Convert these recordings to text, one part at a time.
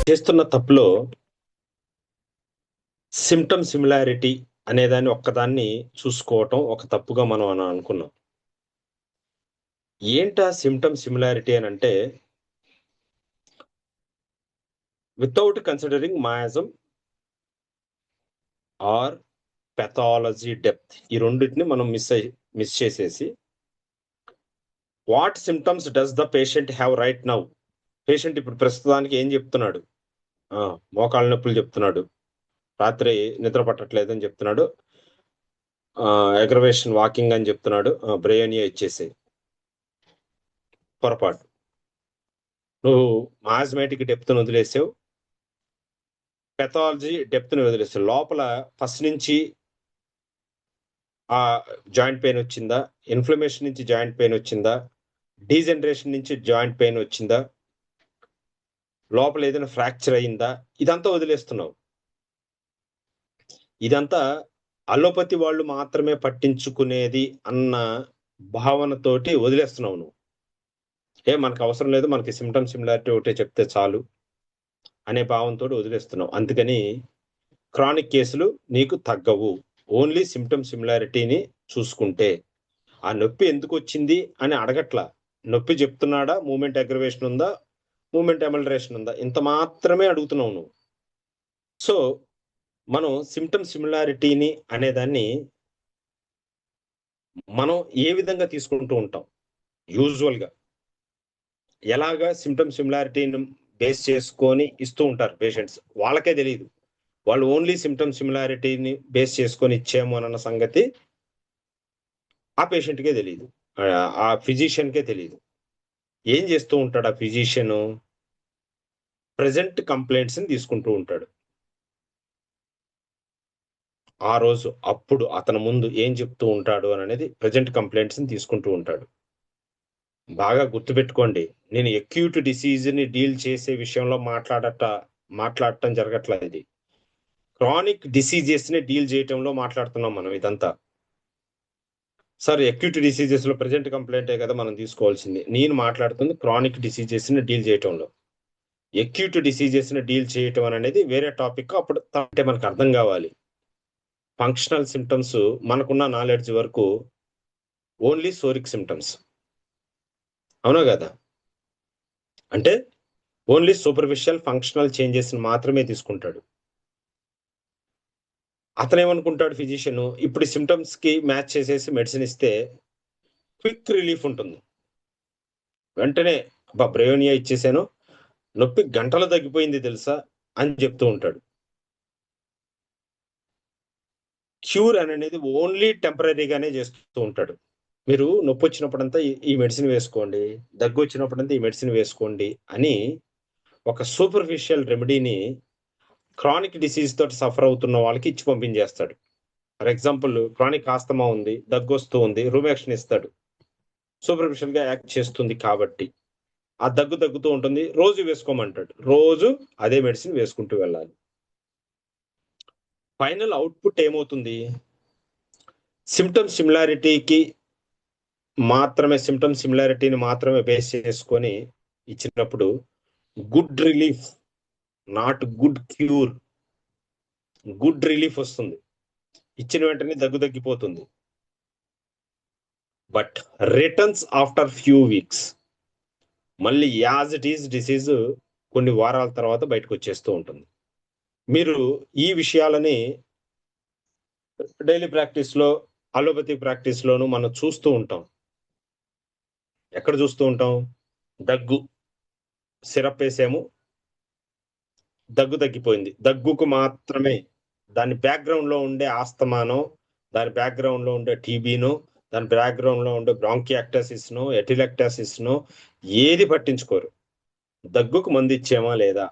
చేస్తున్న తప్పులో symptom similarity అనేదాన్ని ఒక్కదాన్ని చూసుకోవటం ఒక తప్పుగా మనం అనుకున్నాం. ఏంటా సిమ్టమ్ సిమిలారిటీ అనంటే, without considering miasm or pathology depth ఈ రెండిటిని మనం మిస్ చేసేసి, what symptoms does the patient have right now? Patient ఇప్పుడు ప్రస్తుతానికి ఏం చెప్తున్నాడు? మోకాళ్ళ నొప్పులు చెప్తున్నాడు. రాత్రి నిద్ర పట్టట్లేదని చెప్తున్నాడు. అగ్రవేషన్ వాకింగ్ అని చెప్తున్నాడు. బ్రెయోనియా ఇచ్చేసేయి. పొరపాటు. నువ్వు మాస్మేటిక్ డెప్త్‌ని వదిలేసావు. పెథాలజీ డెప్త్‌ని వదిలేసావు. లోపల ఫస్ట్ నుంచి జాయింట్ పెయిన్ వచ్చిందా? ఇన్‌ఫ్లమేషన్ నుంచి జాయింట్ పెయిన్ వచ్చిందా? డీజనరేషన్ నుంచి జాయింట్ పెయిన్ వచ్చిందా? లోపల ఏదైనా ఫ్రాక్చర్ అయిందా? ఇదంతా వదిలేస్తున్నావు. ఇదంతా అలోపతి వాళ్ళు మాత్రమే పట్టించుకునేది అన్న భావనతోటి వదిలేస్తున్నావు నువ్వు. మనకు అవసరం లేదు. మనకి సిమ్టమ్ సిమిలారిటీ ఒకటే చెప్తే చాలు అనే భావంతోటి వదిలేస్తున్నావు. అందుకని క్రానిక్ కేసులు నీకు తగ్గవు. ఓన్లీ సిమ్టమ్ సిమిలారిటీని చూసుకుంటే. ఆ నొప్పి ఎందుకొచ్చింది అని అడగట్లా. నొప్పి చెప్తున్నాడా? మూవ్‌మెంట్ అగ్రవేషన్ ఉందా? మూవ్‌మెంట్ అమల్టరేషన్ ఉందా? ఇంత మాత్రమే అడుగుతున్నావు నువ్వు. సో, మనం సిమ్టమ్ సిమిలారిటీని అనేదాన్ని మనం ఏ విధంగా తీసుకుంటూ ఉంటాం? యూజువల్‌గా. ఎలాగా సిమ్టమ్ సిమిలారిటీని బేస్ చేసుకొని ఇస్తూ ఉంటారు పేషెంట్స్. వాళ్ళకే తెలీదు. వాళ్ళు ఓన్లీ సిమ్టమ్ సిమిలారిటీని బేస్ చేసుకొని ఇచ్చాము అన్న సంగతి ఆ పేషెంట్‌కే తెలీదు. ఆ ఫిజిషియన్‌కే తెలీదు. ఏం చేస్తూ ఉంటాడు ఆ ఫిజిషియను? ప్రెజెంట్ కంప్లెయింట్స్‌ని తీసుకుంటూ ఉంటాడు. ఆ రోజు అప్పుడు అతని ముందు ఏం చెప్తూ ఉంటాడు అననేది ప్రెజెంట్ కంప్లెయింట్స్‌ని తీసుకుంటూ ఉంటాడు. బాగా గుర్తుపెట్టుకోండి. నేను అక్యూట్ డిసీజ్‌ని డీల్ చేసే విషయంలో మాట్లాడటం జరగట్లా ఇది. క్రానిక్ డిసీజెస్‌ని డీల్ చేయటంలో మాట్లాడుతున్నాం మనం ఇదంతా. సార్ అక్యూట్ డిసీజెస్‌లో ప్రెజెంట్ కంప్లెయింటే కదా మనం తీసుకోవాల్సింది. నేను మాట్లాడుతుంది క్రానిక్ డిసీజెస్‌ని డీల్ చేయటంలో. అక్యూట్ డిసీజెస్‌ని డీల్ చేయటం అనేది వేరే టాపిక్. అప్పుడు అంటే మనకు అర్థం కావాలి. ఫంక్షనల్ సింప్టమ్స్ మనకున్న నాలెడ్జ్ వరకు ఓన్లీ సోరిక్ సింప్టమ్స్. అవునా గదా! అంటే ఓన్లీ సూపర్ఫిషియల్ ఫంక్షనల్ చేంజెస్‌ని మాత్రమే తీసుకుంటాడు. అతనేమనుకుంటాడు ఫిజిషియను, ఇప్పుడు సింప్టమ్స్‌కి మ్యాచ్ చేసేసి మెడిసిన్ ఇస్తే క్విక్ రిలీఫ్ ఉంటుంది. వెంటనే బ్రెయోనియా ఇచ్చేసాను. నొప్పి గంటలో తగ్గిపోయింది తెలుసా? అని చెప్తూ ఉంటాడు. క్యూర్ అననేది ఓన్లీ టెంపరరీగానే చేస్తూ ఉంటాడు. మీరు నొప్పొచ్చినప్పుడంతా ఈ మెడిసిన్ వేసుకోండి. దగ్గొచ్చినప్పుడంతా ఈ మెడిసిన్ వేసుకోండి అని ఒక సూపర్ఫిషియల్ రెమెడీని క్రానిక్ డిసీజ్ తోటి సఫర్ అవుతున్న వాళ్ళకి ఇచ్చి పంపించేస్తాడు. ఫర్ ఎగ్జాంపుల్ క్రానిక్ ఆస్తమా ఉంది, దగ్గొస్తూ ఉంది, రూమెక్షన్ ఇస్తాడు. సూపర్ఫిషియల్‌గా యాక్ట్ చేస్తుంది కాబట్టి. ఆ దగ్గుతూ ఉంటుంది. రోజు వేసుకోమంటాడు. రోజు అదే మెడిసిన్ వేసుకుంటూ వెళ్ళాలి. ఫైనల్ ఔట్‌పుట్ ఏమవుతుంది? సిమ్టమ్ సిమిలారిటీకి సిమ్టమ్ సిమిలారిటీని మాత్రమే బేస్ చేసుకొని ఇచ్చినప్పుడు good relief, not good cure. Good relief వస్తుంది. ఇచ్చిన వెంటనే దగ్గు తగ్గిపోతుంది. But returns after few weeks. మళ్ళీ యాజ్ ఇట్ ఈజ్ డిసీజ్ కొన్ని వారాల తర్వాత బయటకొచ్చేస్తూ ఉంటుంది. మీరు ఈ విషయాలని డైలీ ప్రాక్టీస్‌లో, అలోపతి ప్రాక్టీస్‌లోను మనం చూస్తూ ఉంటాం. ఎక్కడ చూస్తూ ఉంటాం? దగ్గు. సిరప్ ఏసాము. దగ్గు తగ్గిపోయింది. దగ్గుకు మాత్రమే దాని బ్యాక్‌గ్రౌండ్‌లో ఉండే ఆస్తమానో, దాని బ్యాక్‌గ్రౌండ్‌లో ఉండే టీబీనో, దాని బ్యాక్‌గ్రౌండ్‌లో ఉండే బ్రాంకియాక్టసిస్‌నో, ఎటిలెక్టాసిస్‌నో ఏది పట్టించుకోరు. దగ్గుకు మందిచ్చామా లేదా?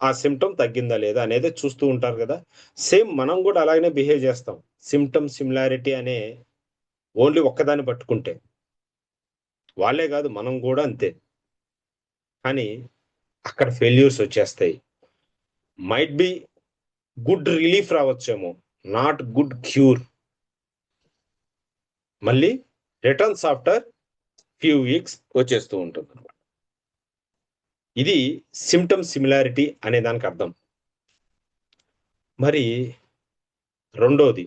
ఆ సింప్టమ్ తగ్గిందా లేదా అనేదే చూస్తూ ఉంటారు గదా! సేమ్ మనం గూడా అలాగనే బిహేవ్ జేస్తాం. సిమ్టమ్ సిమిలారిటీ అనే ఓన్లీ ఒక్కదాన్ని పట్టుకుంటే. వాళ్ళే గాదు మనం గూడా అంతే. కానీ అక్కడ ఫెయిల్యూర్స్ ఒచ్చేస్తాయి. మైట్ బి గుడ్ రిలీఫ్ రావచ్చేమో. Not good cure. మళ్ళీ రిటర్న్స్ ఆఫ్టర్ ఫ్యూ వీక్స్ వచ్చేస్తూ ఉంటుందనమాట. ఇది సిమ్టమ్ సిమిలారిటీ అనే దానికి అర్థం. మరి రెండోది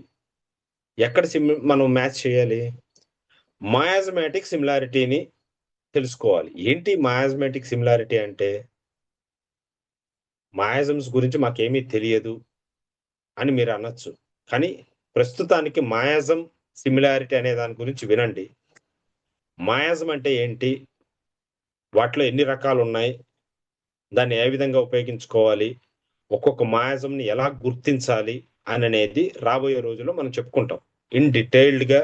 ఎక్కడ మనం మ్యాచ్ చేయాలి? మయాజమాటిక్ సిమిలారిటీని తెలుసుకోవాలి. ఏంటి మయాజమాటిక్ సిమిలారిటీ అంటే? మయాజమ్స్ గురించి మాకేమీ తెలియదు అని మీరు అనొచ్చు. కానీ ప్రస్తుతానికి మయాజం సిమిలారిటీ అనే దాని గురించి వినండి. మయాజం అంటే ఏంటి? వాటిలో ఎన్ని రకాలున్నాయి? దాన్ని ఏ విధంగా ఉపయోగించుకోవాలి? ఒక్కొక్క మయాజంని ఎలా గుర్తించాలి అనేది రాబోయే రోజుల్లో మనం చెప్పుకుంటాం. ఇన్ డీటెయిల్డ్‌గా,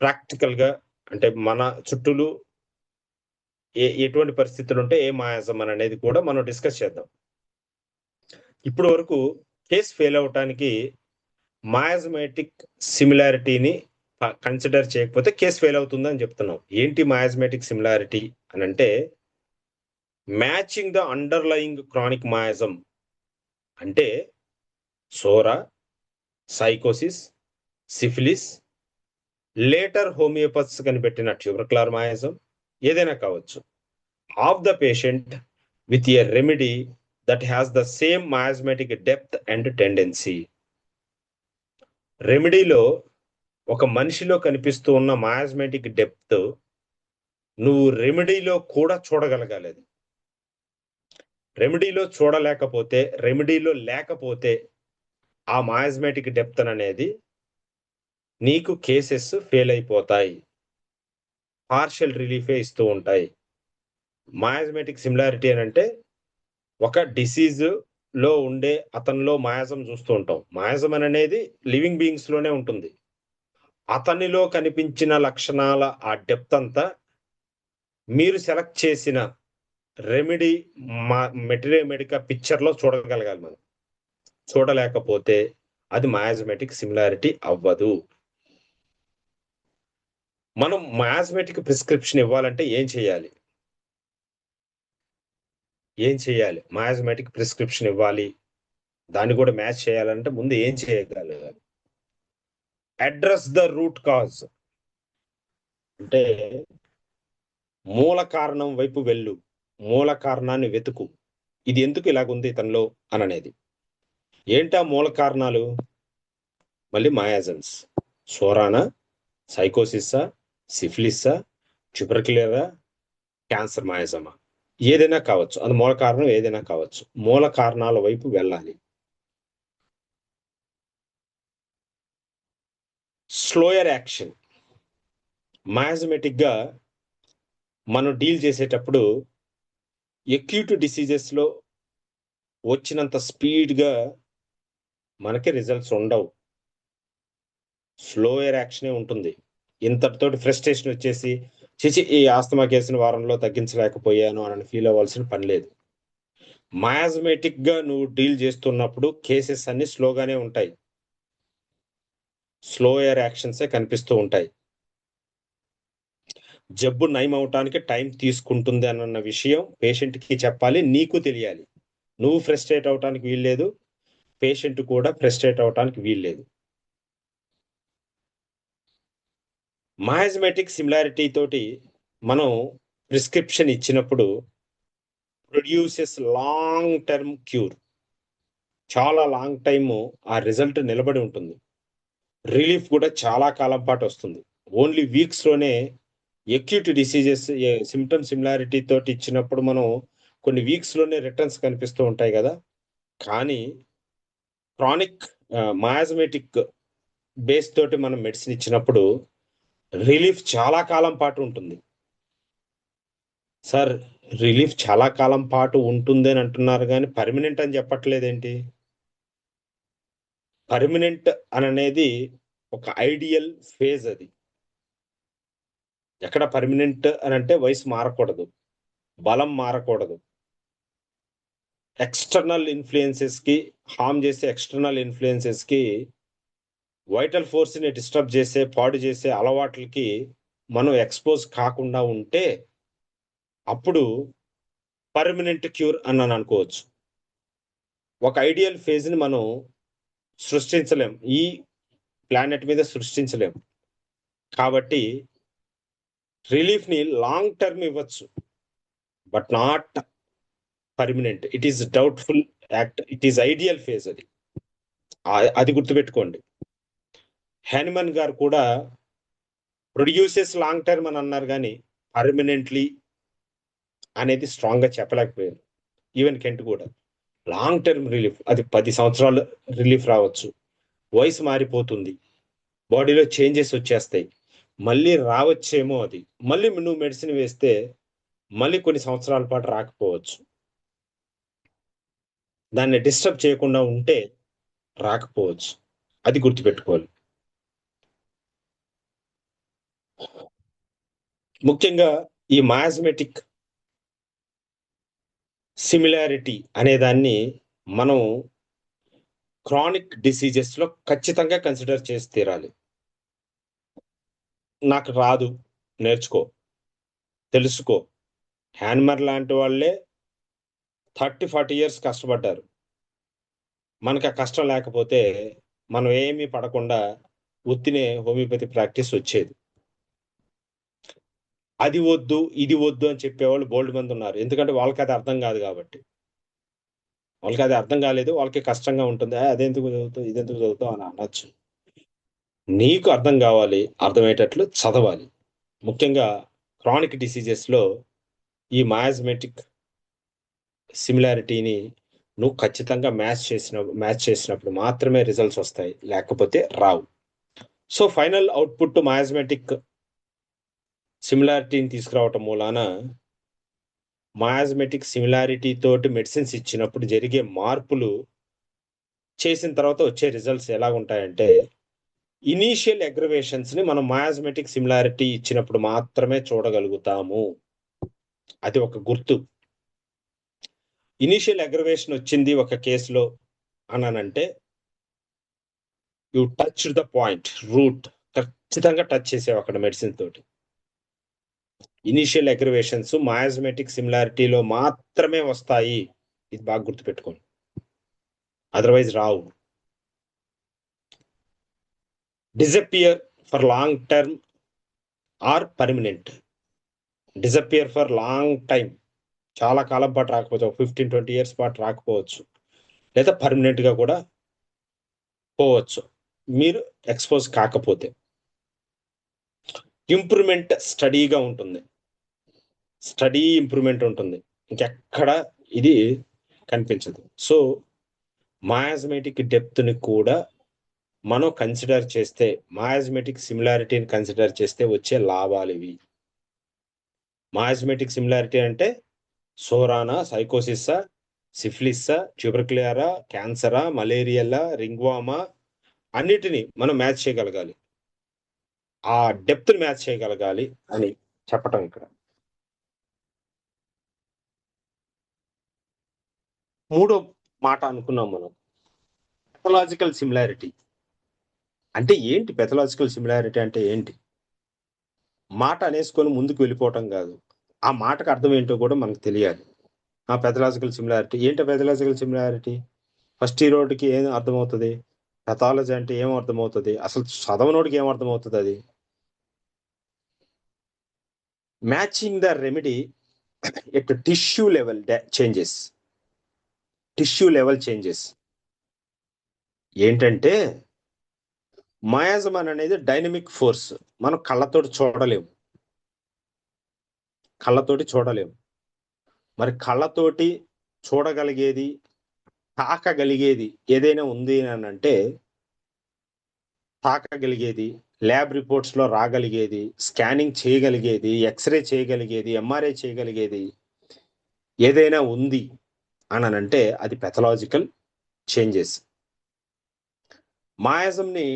ప్రాక్టికల్‌గా, అంటే మన చుట్టూలు ఎటువంటి పరిస్థితులుంటే ఏ మయాజం అనేది కూడా మనం డిస్కస్ చేద్దాం. ఇప్పటి వరకు కేస్ ఫెయిల్ అవ్వటానికి మయాజమాటిక్ సిమిలారిటీని కన్సిడర్ చేయకపోతే కేస్ ఫెయిల్ అవుతుందని చెప్తున్నాం. ఏంటి మయాజమాటిక్ సిమిలారిటీ అనంటే, matching the underlying chronic miasm అంటే psora, sycosis, syphilis, later homeopaths కనిపెట్టిన ట్యూబర్క్యులర్ మయాజం ఏదైనా కావచ్చు. Of the patient with a remedy that has the same miasmatic depth and tendency. రెమెడీలో ఒక మనిషిలో కనిపిస్తూ ఉన్న మయాజమాటిక్ డెప్త్ నువ్వు రెమెడీలో కూడా చూడగలగాలి. అది రెమెడీలో చూడలేకపోతే, రెమెడీలో లేకపోతే ఆ మయాజమాటిక్ డెప్త్ అనేది నీకు కేసెస్ ఫెయిల్ అయిపోతాయి. పార్షియల్ రిలీఫే ఇస్తూ ఉంటాయి. మయాజమాటిక్ సిమిలారిటీ అనంటే ఒక డిసీజ్‌లో ఉండే అతనిలో మయాజం చూస్తూ ఉంటాం. మయాజం అనేది లివింగ్ బీయింగ్స్ లోనే ఉంటుంది. అతనిలో కనిపించిన లక్షణాల ఆ డెప్త్ అంతా మీరు సెలెక్ట్ చేసిన రెమెడీ మెడికా పిక్చర్‌లో చూడగలగాలి మనం. చూడలేకపోతే అది మయాజమాటిక్ సిమిలారిటీ అవ్వదు. మనం మయాజమాటిక్ ప్రిస్క్రిప్షన్ ఇవ్వాలంటే ఏం చేయాలి? మయాజమాటిక్ ప్రిస్క్రిప్షన్ ఇవ్వాలి. దాన్ని కూడా మ్యాచ్ చేయాలంటే ముందు ఏం చేయగలగాలి? Address the root cause. అంటే మూల కారణం వైపు వెళ్ళు. మూల కారణాన్ని వెతుకు. ఇది ఎందుకు ఇలాగుంది ఇతనిలో అనేది. ఏంటా మూల కారణాలు? మళ్ళీ మయాజమ్స్. సోరానా, సైకోసిస్సా, సిఫిలిస్సా, ట్యూబర్క్యులరా, క్యాన్సర్ మయాజమా? ఏదైనా కావచ్చు. అది మూల కారణం ఏదైనా కావచ్చు. మూల కారణాల వైపు వెళ్ళాలి. Slower action. మయాజమాటిక్‌గా మనం డీల్ చేసేటప్పుడు అక్యూట్ డిసీజెస్‌లో వచ్చినంత స్పీడ్‌గా మనకి రిజల్ట్స్ ఉండవు. స్లోయర్ యాక్షనే ఉంటుంది. ఇంతటితోటి ఫ్రస్ట్రేషన్ వచ్చేసి ఈ ఆస్తమా కేసుని వారంలో తగ్గించలేకపోయాను అని ఫీల్ అవ్వాల్సిన పని లేదు. మయాజమాటిక్‌గా నువ్వు డీల్ చేస్తున్నప్పుడు కేసెస్ అన్ని స్లోగానే ఉంటాయి. స్లోయర్ యాక్షన్సే కనిపిస్తూ ఉంటాయి. జబ్బు నయం అవ్వటానికి టైం తీసుకుంటుంది అన్న విషయం పేషెంట్‌కి చెప్పాలి. నీకు తెలియాలి. నువ్వు ఫ్రస్ట్రేట్ అవ్వటానికి వీల్లేదు. పేషెంట్ కూడా ఫ్రస్ట్రేట్ అవ్వటానికి వీల్లేదు. మయాజమాటిక్ సిమిలారిటీ తోటి మనం ప్రిస్క్రిప్షన్ ఇచ్చినప్పుడు ప్రొడ్యూసెస్ లాంగ్ టర్మ్ క్యూర్. చాలా లాంగ్ టైము ఆ రిజల్ట్ నిలబడి ఉంటుంది. రిలీఫ్ కూడా చాలా కాలం పాటు వస్తుంది. ఓన్లీ వీక్స్‌లోనే అక్యూట్ డిసీజెస్ సిమ్టమ్ సిమిలారిటీ తోటి ఇచ్చినప్పుడు మనం కొన్ని వీక్స్‌లోనే రిటర్న్స్ కనిపిస్తూ ఉంటాయి గదా! కానీ క్రానిక్ మయాజమాటిక్ బేస్ తోటి మనం మెడిసిన్ ఇచ్చినప్పుడు రిలీఫ్ చాలా కాలం పాటు ఉంటుంది. సార్, రిలీఫ్ చాలా కాలం పాటు ఉంటుంది అని అంటున్నారు గానీ, పర్మనెంట్ అని చెప్పట్లేదేంటి? పర్మనెంట్ అననేది ఒక ఐడియల్ ఫేజ్ అది. ఎక్కడ పర్మనెంట్ అనంటే వయసు మారకూడదు. బలం మారకూడదు. ఎక్స్‌టర్నల్ ఇన్‌ఫ్లుయెన్సెస్‌కి హార్మ్ చేసే ఎక్స్‌టర్నల్ ఇన్‌ఫ్లుయెన్సెస్‌కి వైటల్ ఫోర్స్‌ని డిస్టర్బ్ చేసే, పాడు చేసే అలవాట్లకి మనం ఎక్స్‌పోజ్ కాకుండా ఉంటే అప్పుడు పర్మనెంట్ క్యూర్ అని అనుకోవచ్చు. ఒక ఐడియల్ ఫేజ్‌ని మనం సృష్టించలేం. ఈ ప్లానెట్ మీద సృష్టించలేం. కాబట్టి రిలీఫ్‌ని లాంగ్ టర్మ్ ఇవ్వచ్చు. But not permanent. It is doubtful act, it is ideal phase. అది గుర్తుపెట్టుకోండి. హ్యానిమన్ గారు కూడా ప్రొడ్యూసెస్ లాంగ్ టర్మ్ అని అన్నారు, కానీ పర్మనెంట్లీ అనేది స్ట్రాంగ్ గా చెప్పలేకపోయారు. ఈవెన్ కెంట్ కూడా లాంగ్ టర్మ్ రిలీఫ్, అది 10 సంవత్సరాలు రిలీఫ్ రావచ్చు, వయసు మారిపోతుంది, బాడీలో చేంజెస్ వచ్చేస్తాయి, మళ్ళీ రావచ్చేమో, అది మళ్ళీ నువ్వు మెడిసిన్ వేస్తే మళ్ళీ కొన్ని సంవత్సరాల పాటు రాకపోవచ్చు. దాన్ని డిస్టర్బ్ చేయకుండా ఉంటే రాకపోవచ్చు. అది గుర్తుపెట్టుకోవాలి. ముఖ్యంగా ఈ మాయాజ్మెటిక్ సిమిలారిటీ అనే దాన్ని మనం క్రానిక్ డిసీజెస్ లో ఖచ్చితంగా కన్సిడర్ చేసి తీరాలి. నాకు రాదు, నేర్చుకో, తెలుసుకో. హ్యాన్మర్ లాంటి వాళ్ళే 30-40 ఇయర్స్ కష్టపడ్డారు. మనకు ఆ కష్టం లేకపోతే మనం ఏమీ పడకుండా ఉత్తినే హోమియోపతి ప్రాక్టీస్ వచ్చేది. అది వద్దు ఇది వద్దు అని చెప్పేవాళ్ళు బోల్డ్ మంది ఉన్నారు. ఎందుకంటే వాళ్ళకి అది అర్థం కాదు కాబట్టి. వాళ్ళకి అది అర్థం కాలేదు, వాళ్ళకి కష్టంగా ఉంటుంది. అదెందుకు చదువుతావు, ఇదెందుకు చదువుతావు అని అనొచ్చు. నీకు అర్థం కావాలి, అర్థమయ్యేటట్లు చదవాలి. ముఖ్యంగా క్రానిక్ డిసీజెస్ లో ఈ మాయాజ్మెటిక్ సిమిలారిటీని నువ్వు ఖచ్చితంగా మ్యాచ్ చేసినప్పుడు మాత్రమే రిజల్ట్స్ వస్తాయి, లేకపోతే రావు. సో ఫైనల్ అవుట్పుట్ మాయాజ్మెటిక్ సిమిలారిటీని తీసుకురావటం మూలాన మాయాజ్మెటిక్ సిమిలారిటీ తోటి మెడిసిన్స్ ఇచ్చినప్పుడు జరిగే మార్పులు చేసిన తర్వాత వచ్చే రిజల్ట్స్ ఎలా ఉంటాయంటే, ఇనీషియల్ అగ్రవేషన్స్ ని మనం మాయాజ్మెటిక్ సిమిలారిటీ ఇచ్చినప్పుడు మాత్రమే చూడగలుగుతాము. అది ఒక గుర్తు. ఇనీషియల్ అగ్రవేషన్ వచ్చింది ఒక కేసులో అనంటే, you touch the point, root ఖచ్చితంగా టచ్ చేసావు అక్కడ మెడిసిన్ తోటి. ఇనీషియల్ అగ్రవేషన్స్ మాయాజ్మెటిక్ సిమిలారిటీలో మాత్రమే వస్తాయి, ఇది బాగా గుర్తుపెట్టుకోండి, otherwise Rao. Disappear for long term are permanent. Disappear for long time, చాలా కాలం పాటు రాకపోవచ్చు, 15-20 ఇయర్స్ పాటు రాకపోవచ్చు, లేదా పర్మనెంట్ గా కూడా పోవచ్చు మీరు ఎక్స్పోజ్ కాకపోతే. ఇంప్రూవ్మెంట్ స్టడీగా ఉంటుంది, స్టడీ ఇంప్రూవ్మెంట్ ఉంటుంది, ఇంకెక్కడ ఇది కనిపించదు. సో మాయాజ్మెటిక్ డెప్త్ ని కూడా మనం కన్సిడర్ చేస్తే, మాయాజ్మెటిక్ సిమిలారిటీని కన్సిడర్ చేస్తే వచ్చే లాభాలు ఇవి. మాయాజ్మెటిక్ సిమిలారిటీ అంటే సోరానా, సైకోసిస్సా, సిఫిలిస్సా, ట్యూబర్క్యులారా, క్యాన్సరా, మలేరియా, రింగ్వామా, అన్నిటినీ మనం మ్యాచ్ చేయగలగాలి, ఆ డెప్త్ ని మ్యాచ్ చేయగలగాలి అని చెప్పటం ఇక్కడ. మూడో మాట అనుకున్నాం మనం, పెథలాజికల్ సిమిలారిటీ అంటే ఏంటి? పెథలాజికల్ సిమిలారిటీ అంటే ఏంటి? మాట అనేసుకొని ముందుకు వెళ్ళిపోవటం కాదు, ఆ మాటకు అర్థం ఏంటో కూడా మనకు తెలియాలి. ఆ పెథలాజికల్ సిమిలారిటీ ఏంటో, పెథలాజికల్ సిమిలారిటీ ఫస్ట్ ఇయర్కి ఏం అర్థమవుతుంది, పెథాలజీ అంటే ఏం అర్థమవుతుంది, అసలు చదవనోడికి ఏం అర్థమవుతుంది? అది matching the remedy at tissue level changes. Tissue level changes ఏంటంటే, మాయాజమన్ అనేది డైనమిక్ ఫోర్స్, మనం కళ్ళతోటి చూడలేము. మరి కళ్ళతోటి చూడగలిగేది, తాకగలిగేది ఏదైనా ఉంది అని అంటే, తాకగలిగేది, ల్యాబ్ రిపోర్ట్స్ లో రాగలిగేది, స్కానింగ్ చేయగలిగేది, ఎక్స్రే చేయగలిగేది, ఎంఆర్ఐ చేయగలిగేది ఏదైనా ఉంది అని అంటే అది పెథలాజికల్ చేంజెస్. మాయాజంని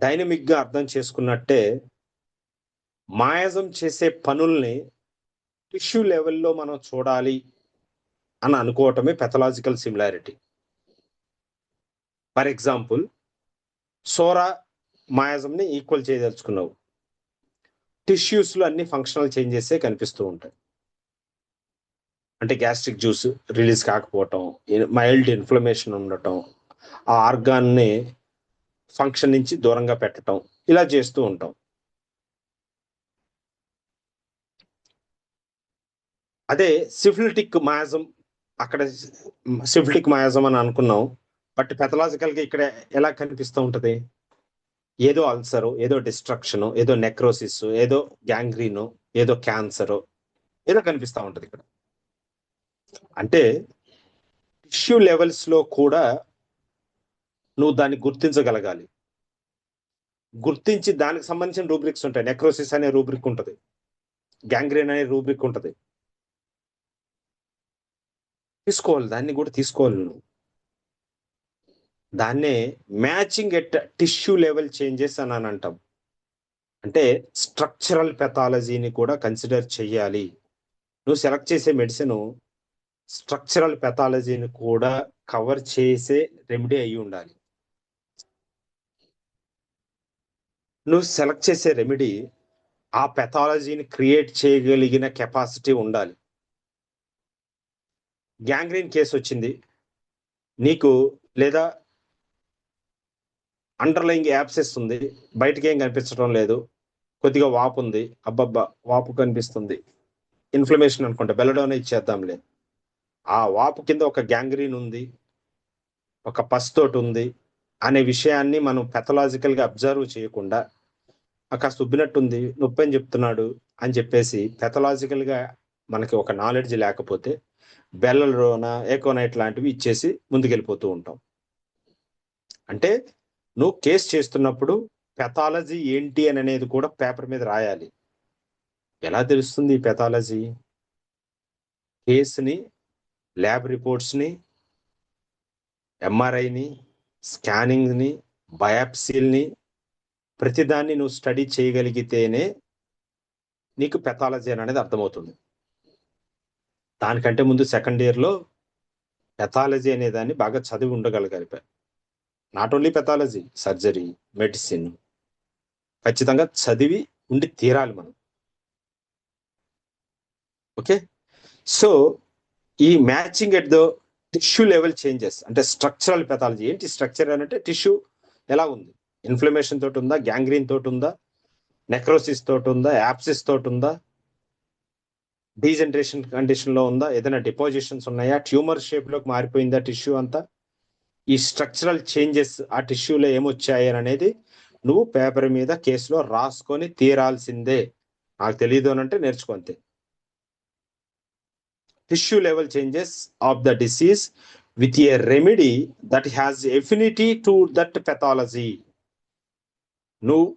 డైనమిక్ గా అర్థం చేసుకున్నట్టే, మాయాజం చేసే పనుల్ని టిష్యూ లెవెల్లో మనం చూడాలి అని అనుకోవటమే pathological similarity. For example, psora మాయాజంని ఈక్వల్ చేయదలుచుకున్నావు, టిష్యూస్ లో అన్ని ఫంక్షనల్ చేంజెస్ కనిపిస్తూ ఉంటాయి. అంటే గ్యాస్ట్రిక్ జ్యూస్ రిలీజ్ కాకపోవటం, మైల్డ్ ఇన్ఫ్లమేషన్ ఉండటం, ఆ ఆర్గాన్ని ఫంక్షన్ నుంచి దూరంగా పెట్టడం, ఇలా చేస్తూ ఉంటాం. అదే సిఫిలిటిక్ మయాజం, అక్కడ సిఫిలిటిక్ మయాజం అని అనుకున్నాం. బట్ పెథలాజికల్ గా ఇక్కడ ఎలా కనిపిస్తూ ఉంటది? ఏదో అల్సరు, ఏదో డిస్ట్రక్షన్, ఏదో నెక్రోసిస్, ఏదో గ్యాంగ్రీను, ఏదో క్యాన్సర్, ఏదో కనిపిస్తూ ఉంటది ఇక్కడ. అంటే టిష్యూ లెవెల్స్ లో కూడా నువ్వు దాన్ని గుర్తించగలగాలి. గుర్తించి దానికి సంబంధించిన రూబ్రిక్స్ ఉంటాయి. నెక్రోసిస్ అనే రూబ్రిక్ ఉంటుంది, గ్యాంగ్రీన్ అనే రూబ్రిక్ ఉంటుంది. తీసుకోవాలి, దాన్ని కూడా తీసుకోవాలి నువ్వు. దాన్నే matching at tissue level changes అని అంటాం. అంటే స్ట్రక్చరల్ పెథాలజీని కూడా కన్సిడర్ చెయ్యాలి. నువ్వు సెలెక్ట్ చేసే మెడిసిన్ స్ట్రక్చరల్ పెథాలజీని కూడా కవర్ చేసే రెమెడీ అయి ఉండాలి. నువ్వు సెలెక్ట్ చేసే రెమెడీ ఆ పెథాలజీని క్రియేట్ చేయగలిగిన కెపాసిటీ ఉండాలి. గ్యాంగ్రీన్ కేసు వచ్చింది నీకు, లేదా అండర్లయింగ్ యాబ్సెస్ ఉంది, బయటకి ఏం కనిపించడం లేదు, కొద్దిగా వాపు ఉంది, అబ్బబ్బా వాపు కనిపిస్తుంది, ఇన్ఫ్లమేషన్ అనుకుంటా, బెల్లడోనే ఇచ్చేద్దాంలే. ఆ వాపు కింద ఒక గ్యాంగ్రీన్ ఉంది, ఒక పస్ తోటి ఉంది అనే విషయాన్ని మనం పెథలాజికల్ గా అబ్జర్వ్ చేయకుండా కాస్త ఉబ్బినట్టుంది, నొప్పి అని చెప్తున్నాడు అని చెప్పేసి పెథలాజికల్ గా మనకి ఒక నాలెడ్జ్ లేకపోతే బెల్లలోనా ఏకోనైట్ లాంటివి ఇచ్చేసి ముందుకెళ్ళిపోతూ ఉంటాం. అంటే నువ్వు కేసు చేస్తున్నప్పుడు పెథాలజీ ఏంటి అని అనేది కూడా పేపర్ మీద రాయాలి. ఎలా తెలుస్తుంది ఈ పెథాలజీ? కేసుని, ల్యాబ్ రిపోర్ట్స్ని, ఎంఆర్ఐని, స్కానింగ్ని, బయాప్సీల్ని, ప్రతిదాన్ని నువ్వు స్టడీ చేయగలిగితేనే నీకు పెథాలజీ అనేది అర్థమవుతుంది. దానికంటే ముందు సెకండ్ ఇయర్లో పెథాలజీ అనే దాన్ని బాగా చదివి ఉండగలగాలి. Not only pathology, surgery, medicine ఖచ్చితంగా చదివి ఉండి తీరాలి మనం. ఓకే, సో ఈ matching at the tissue level changes అంటే స్ట్రక్చరల్ పెథాలజీ. ఏంటి స్ట్రక్చర్ అని అంటే టిష్యూ ఎలా ఉంది, ఇన్ఫ్లమేషన్ తోటి ఉందా, గ్యాంగ్రీన్ తోటి ఉందా, నెక్రోసిస్ తోటి ఉందా, యాప్సిస్ తోటి ఉందా, డీజనరేషన్ కండిషన్ లో ఉందా, ఏదైనా డిపాజిషన్స్ ఉన్నాయా, ట్యూమర్ షేప్ లోకి మారిపోయిందా టిష్యూ అంతా. ఈ స్ట్రక్చరల్ చేంజెస్ ఆ టిష్యూలో ఏమొచ్చాయి అనేది నువ్వు పేపర్ మీద కేసులో రాసుకొని తీరాల్సిందే. నాకు తెలియదు అని అంటే నేర్చుకుంటే tissue level changes of the disease with a remedy that has affinity to that pathology. నువ్వు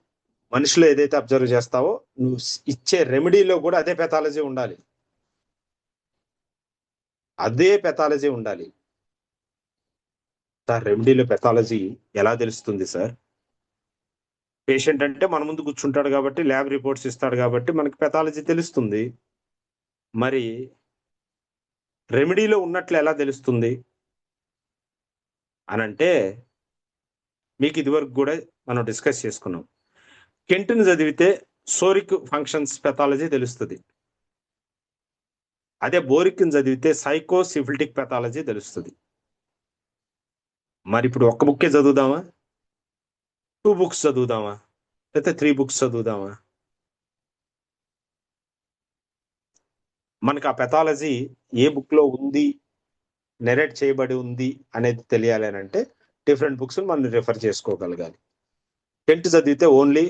మనిషిలో ఏదైతే అబ్జర్వ్ చేస్తావో నువ్వు ఇచ్చే రెమెడీలో కూడా అదే పెథాలజీ ఉండాలి, అదే పెథాలజీ ఉండాలి. సార్ రెమెడీలో పెథాలజీ ఎలా తెలుస్తుంది సార్? పేషెంట్ అంటే మన ముందు కూర్చుంటాడు కాబట్టి, ల్యాబ్ రిపోర్ట్స్ ఇస్తాడు కాబట్టి మనకి పెథాలజీ తెలుస్తుంది. మరి రెమెడీలో ఉన్నట్లు ఎలా తెలుస్తుంది అని అంటే, మీకు ఇదివరకు కూడా మనం డిస్కస్ చేసుకున్నాం. కెంట్ని చదివితే సోరిక్ ఫంక్షన్స్ పెథాలజీ తెలుస్తుంది, అదే బోరిక్ని చదివితే సైకోసిఫిలిటిక్ పెథాలజీ తెలుస్తుంది. మరి ఇప్పుడు ఒక్క బుక్కే చదువుదామా, 2 books చదువుదామా, లేకపోతే 3 books చదువుదామా? మనకి ఆ పెథాలజీ ఏ బుక్ లో ఉంది, నెరేట్ చేయబడి ఉంది అనేది తెలియాలి అని అంటే డిఫరెంట్ బుక్స్ మనం రిఫర్ చేసుకోగలగాలి. టెన్త్ చదివితే ఓన్లీ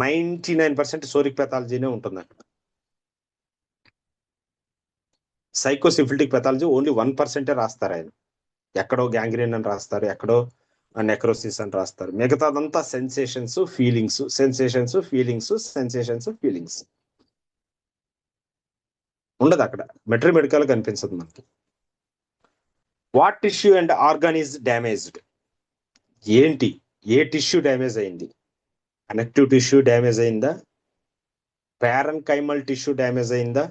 99% సోరిక్ పెథాలజీనే ఉంటుంది అక్కడ. సైకోసిఫిలిటిక్ పెథాలజీ ఓన్లీ 1% రాస్తారు ఆయన. ఎక్కడో గ్యాంగ్రీన్ అని రాస్తారు, ఎక్కడో నెక్రోసిస్ అని రాస్తారు. మిగతాదంతా sensations, feelings, sensations, feelings, sensations, feelings ఉండదు అక్కడ. మెడికల్ కనిపించదు మనకి. What tissue and organ is damaged? ఏంటి, ఏ టిష్యూ డ్యామేజ్ అయింది? కనెక్టివ్ టిష్యూ డ్యామేజ్ అయిందా, ప్యారన్కైమల్ టిష్యూ డ్యామేజ్ అయిందా,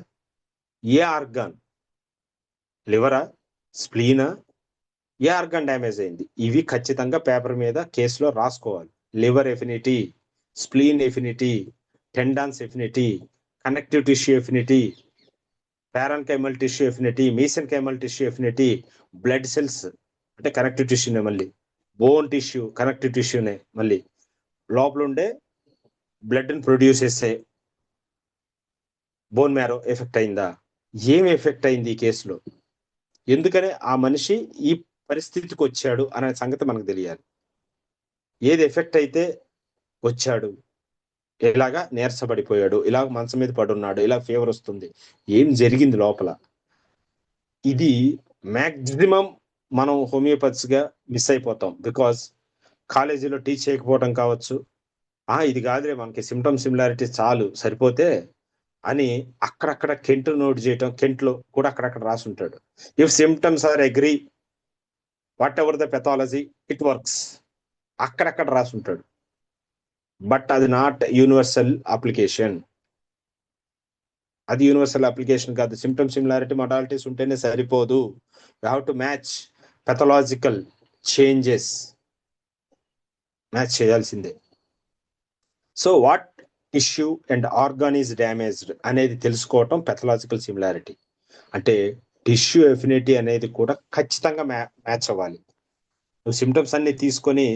ఏ ఆర్గాన్, లివరా, స్ప్లీనా, ఏ ఆర్గాన్ డ్యామేజ్ అయింది? ఇవి ఖచ్చితంగా పేపర్ మీద కేసులో రాసుకోవాలి. Liver affinity, spleen affinity, tendons affinity, connective tissue affinity, parenchymal tissue affinity, mesenchymal tissue affinity, blood cells అంటే కనెక్టివ్ టిష్యూనే, మళ్ళీ బోన్ టిష్యూ కనెక్టివ్ టిష్యూనే, మళ్ళీ లోపల ఉండే బ్లడ్ ని ప్రొడ్యూస్ చేసే బోన్ మ్యారో ఎఫెక్ట్ అయిందా, ఏం ఎఫెక్ట్ అయింది ఈ కేసులో, ఎందుకని ఆ మనిషి ఈ పరిస్థితికి వచ్చాడు అనే సంగతి మనకు తెలియాలి. ఏది ఎఫెక్ట్ అయితే వచ్చాడు, ఇలాగా నీరసపడిపోయాడు, ఇలాగ మంచం మీద పడున్నాడు, ఇలా ఫీవర్ వస్తుంది, ఏం జరిగింది లోపల, ఇది మ్యాక్సిమం మనం హోమియోపతిగా మిస్ అయిపోతాం. బికాజ్ కాలేజీలో టీచ్ చేయకపోవడం కావచ్చు, ఇది కాదులే మనకి సిమ్టమ్ సిమిలారిటీ చాలు సరిపోతే అని అక్కడక్కడ కెంట్ నోట్ చేయటం, కెంట్లో కూడా అక్కడక్కడ రాసి ఉంటాడు. If symptoms are agree whatever the pathology it works, అక్కడక్కడ రాసి ఉంటాడు. బట్ అది నాట్ యూనివర్సల్ అప్లికేషన్, అది యూనివర్సల్ అప్లికేషన్ కాదు. సిమ్టమ్ సిమిలారిటీ మొడాలిటీస్ ఉంటేనే సరిపోదు, you have to match pathological changes, match చేయాల్సిందే. So what tissue and organ is damaged అనేది తెలుసుకోవటం పెథలాజికల్ సిమిలారిటీ. అంటే టిష్యూ ఎఫినిటీ అనేది కూడా ఖచ్చితంగా మ్యాచ్ అవ్వాలి. నువ్వు సిమ్టమ్స్ అన్ని తీసుకొని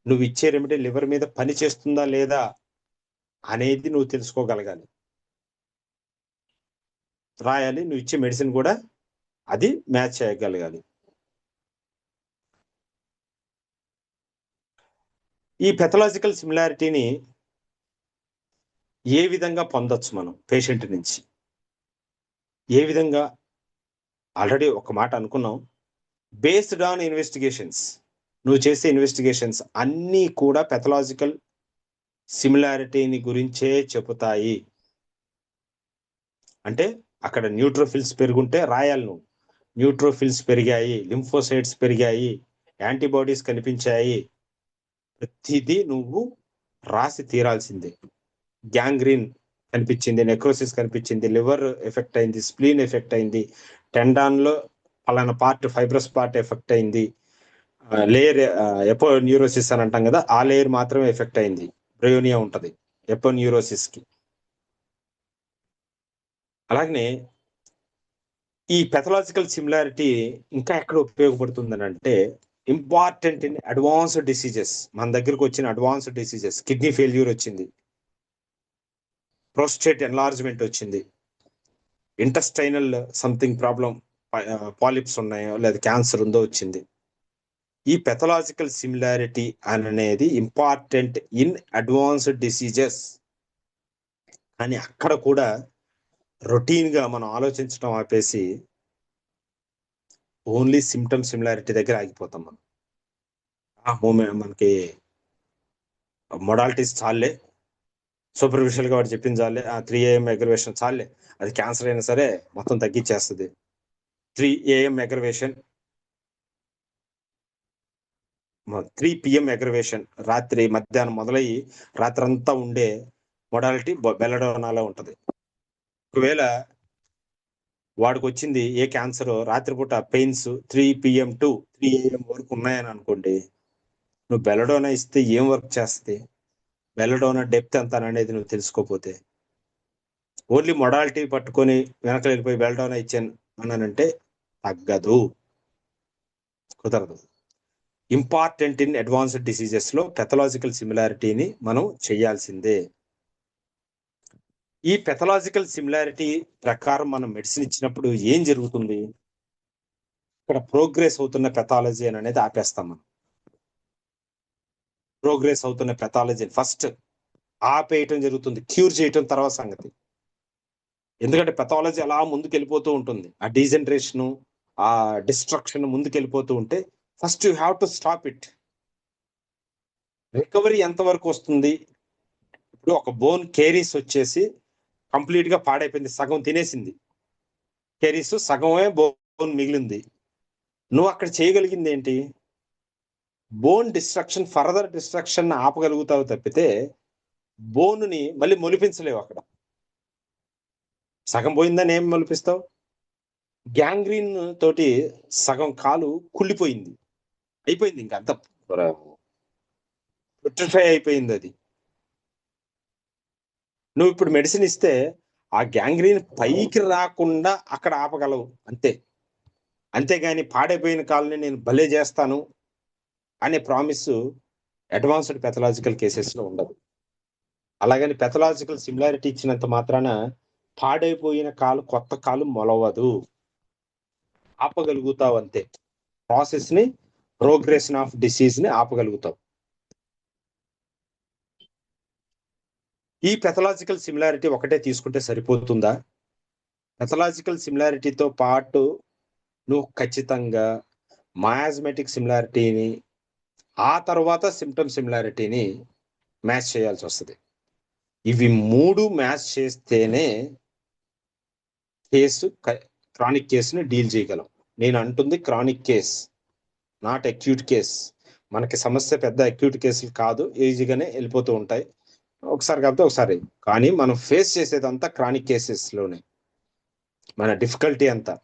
నువ్వు ఇచ్చే రెమెడీ లివర్ మీద పని చేస్తుందా లేదా అనేది నువ్వు తెలుసుకోగలగాలి, రాయాలి. నువ్వు ఇచ్చే మెడిసిన్ కూడా అది మ్యాచ్ చేయగలగాలి. ఈ పెథలాజికల్ సిమిలారిటీని ఏ విధంగా పొందొచ్చు మనం పేషెంట్ నుంచి, ఏ విధంగా? ఆల్రెడీ ఒక మాట అనుకున్నాం, బేస్డ్ ఆన్ ఇన్వెస్టిగేషన్స్. నువ్వు చేసే ఇన్వెస్టిగేషన్స్ అన్నీ కూడా పెథలాజికల్ సిమిలారిటీని గురించే చెబుతాయి. అంటే అక్కడ న్యూట్రోఫిల్స్ పెరుగుంటే రాయాలి, నువ్వు న్యూట్రోఫిల్స్ పెరిగాయి, లింఫోసైట్స్ పెరిగాయి, యాంటీబాడీస్ కనిపించాయి, ప్రతిదీ నువ్వు రాసి తీరాల్సిందే. గ్యాంగ్రీన్ కనిపించింది, నెక్రోసిస్ కనిపించింది, లివర్ ఎఫెక్ట్ అయింది, స్ప్లీన్ ఎఫెక్ట్ అయింది, టెండాన్ లో పలానా పార్ట్ ఫైబ్రస్ పార్ట్ ఎఫెక్ట్ అయింది, లేయర్ ఎపో న్యూరోసిస్ అని అంటాం కదా, ఆ లేయర్ మాత్రమే ఎఫెక్ట్ అయింది, బ్రయోనియా ఉంటది ఎపో న్యూరోసిస్ కి. అలాగనే ఈ పెథలాజికల్ సిమిలారిటీ ఇంకా ఎక్కడ ఉపయోగపడుతుందని అంటే, ఇంపార్టెంట్ ఇన్ అడ్వాన్స్డ్ డిసీజెస్. మన దగ్గరకు వచ్చిన అడ్వాన్స్డ్ డిసీజెస్, కిడ్నీ ఫెయిల్యూర్ వచ్చింది, ప్రోస్టేట్ ఎన్లార్జ్మెంట్ వచ్చింది, ఇంటెస్టైనల్ సంథింగ్ ప్రాబ్లం, పాలిప్స్ ఉన్నాయో లేదా క్యాన్సర్ ఉందో వచ్చింది. ఈ పెథలాజికల్ సిమిలారిటీ అనేది ఇంపార్టెంట్ ఇన్ అడ్వాన్స్డ్ డిసీజెస్. కానీ అక్కడ కూడా రొటీన్ గా మనం ఆలోచించడం ఆపేసి ఓన్లీ సిమ్టమ్ సిమిలారిటీ దగ్గర ఆగిపోతాం మనం. మనకి మొడాలిటీస్ చాలే, సూపర్ఫిషియల్ గా వాడు చెప్పింది చాలే, 3 AM అగ్రవేషన్ చాలే, అది క్యాన్సర్ అయినా సరే మొత్తం తగ్గించేస్తుంది. 3 AM అగ్రవేషన్, 3 PM అగ్రవేషన్, రాత్రి మధ్యాహ్నం మొదలయ్యి రాత్రి అంతా ఉండే మొడాలిటీ బెల్లడోనాలో ఉంటది. ఒకవేళ వాడికి వచ్చింది ఏ క్యాన్సర్, రాత్రిపూట పెయిన్స్ 3 PM టు 3 AM వరకు ఉన్నాయని అనుకోండి, నువ్వు బెల్లడోనా ఇస్తే ఏం వర్క్ చేస్తుంది? బెల్లడోనా డెప్త్ ఎంత అనేది నువ్వు తెలుసుకోపోతే, ఓన్లీ మొడాలిటీ పట్టుకొని వెనకలు వెళ్ళిపోయి బెల్లడోనా ఇచ్చాను అన్నానంటే తగ్గదు, కుదరదు. ఇంపార్టెంట్ ఇన్ అడ్వాన్స్డ్ డిసీజెస్ లో పెథలాజికల్ సిమిలారిటీని మనం చేయాల్సిందే. ఈ పెథలాజికల్ సిమిలారిటీ ప్రకారం మనం మెడిసిన్ ఇచ్చినప్పుడు ఏం జరుగుతుంది? ఇక్కడ ప్రోగ్రెస్ అవుతున్న పెథాలజీ అనేది ఆపేస్తాం మనం. ప్రోగ్రెస్ అవుతున్న పెథాలజీ ఫస్ట్ ఆపేయటం జరుగుతుంది, క్యూర్ చేయటం తర్వాత సంగతి. ఎందుకంటే పెథాలజీ అలా ముందుకు వెళ్ళిపోతూ ఉంటుంది, ఆ డీజనరేషన్, ఆ డిస్ట్రక్షన్ ముందుకు వెళ్ళిపోతూ ఉంటే first you have to stop it. Recovery ఎంతవరకు వస్తుంది? ఇప్పుడు ఒక బోన్ కేరీస్ వచ్చేసి కంప్లీట్ గా పాడైపోయింది, సగం తినేసింది, కేరీస్ సగమే బోన్ మిగిలింది. నువ్వు అక్కడ చేయగలిగింది ఏంటి? బోన్ డిస్ట్రక్షన్, ఫర్దర్ డిస్ట్రక్షన్ ఆపగలుగుతావు తప్పితే బోన్ని మళ్ళీ మొలిపించలేవు. అక్కడ సగం పోయిందని ఏం మొలిపిస్తావు? గ్యాంగ్రీన్ తోటి సగం కాలు కుళ్ళిపోయింది, అయిపోయింది, ఇంకా అంత పుట్రిఫై అయిపోయింది అది. నువ్వు ఇప్పుడు మెడిసిన్ ఇస్తే ఆ గ్యాంగ్రీన్ పైకి రాకుండా అక్కడ ఆపగలవు అంతే, అంతేగాని పాడైపోయిన కాలని నేను భలే చేస్తాను అనే ప్రామిస్ అడ్వాన్స్డ్ పెథలాజికల్ కేసెస్ లో ఉండదు. అలాగని పెథలాజికల్ సిమిలారిటీ ఇచ్చినంత మాత్రాన పాడైపోయిన కాలు కొత్త కాలు మొలవదు, ఆపగలుగుతావు అంతే. ప్రాసెస్ ని, ప్రోగ్రెషన్ ఆఫ్ డిసీజ్ ని ఆపగలుగుతావు. ఈ పెథలాజికల్ సిమిలారిటీ ఒకటే తీసుకుంటే సరిపోతుందా? పెథలాజికల్ సిమిలారిటీతో పాటు నువ్వు ఖచ్చితంగా మయాజ్మెటిక్ సిమిలారిటీని, ఆ తర్వాత సిమ్టమ్ సిమిలారిటీని మ్యాచ్ చేయాల్సి వస్తుంది. ఇవి 3 మ్యాచ్ చేస్తేనే క్రానిక్ కేసుని డీల్ చేయగలం. నేను అంటుంది chronic case, not acute case. మనకి సమస్య పెద్ద అక్యూట్ కేసులు కాదు, ఈజీగానే వెళ్ళిపోతూ ఉంటాయి, ఒకసారి కాకపోతే ఒకసారి. కానీ మనం ఫేస్ చేసేదంతా క్రానిక్ కేసెస్లోనే. మన డిఫికల్టీ అంతా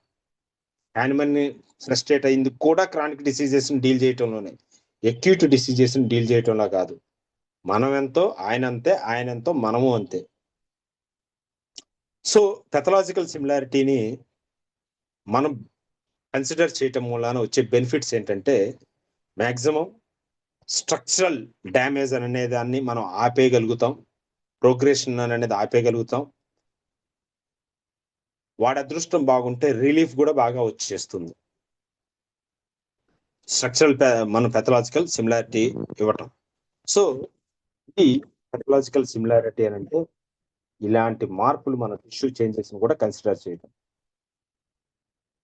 యానిమల్ని ఫ్రస్ట్రేట్ అయింది కూడా క్రానిక్ డిసీజెస్ని డీల్ చేయటంలోనే, అక్యూట్ డిసీజెస్ని డీల్ చేయటంలో కాదు. మనం ఎంతో ఆయన అంతే, ఆయన ఎంతో మనము అంతే. సో పెథలాజికల్ సిమిలారిటీని మనం కన్సిడర్ చేయటం మూలాన వచ్చే బెనిఫిట్స్ ఏంటంటే, మ్యాక్సిమం స్ట్రక్చరల్ డ్యామేజ్ అనే దాన్ని మనం ఆపేయగలుగుతాం, ప్రోగ్రెషన్ అనేది ఆపేయగలుగుతాం. వాడి అదృష్టం బాగుంటే రిలీఫ్ కూడా బాగా వచ్చేస్తుంది. స్ట్రక్చరల్ మన పెథలాజికల్ సిమిలారిటీ ఇవ్వటం. సో ఈ పెథలాజికల్ సిమిలారిటీ అని అంటే ఇలాంటి మార్పులు మన టిష్యూ చేంజెస్ కూడా కన్సిడర్ చేయటం.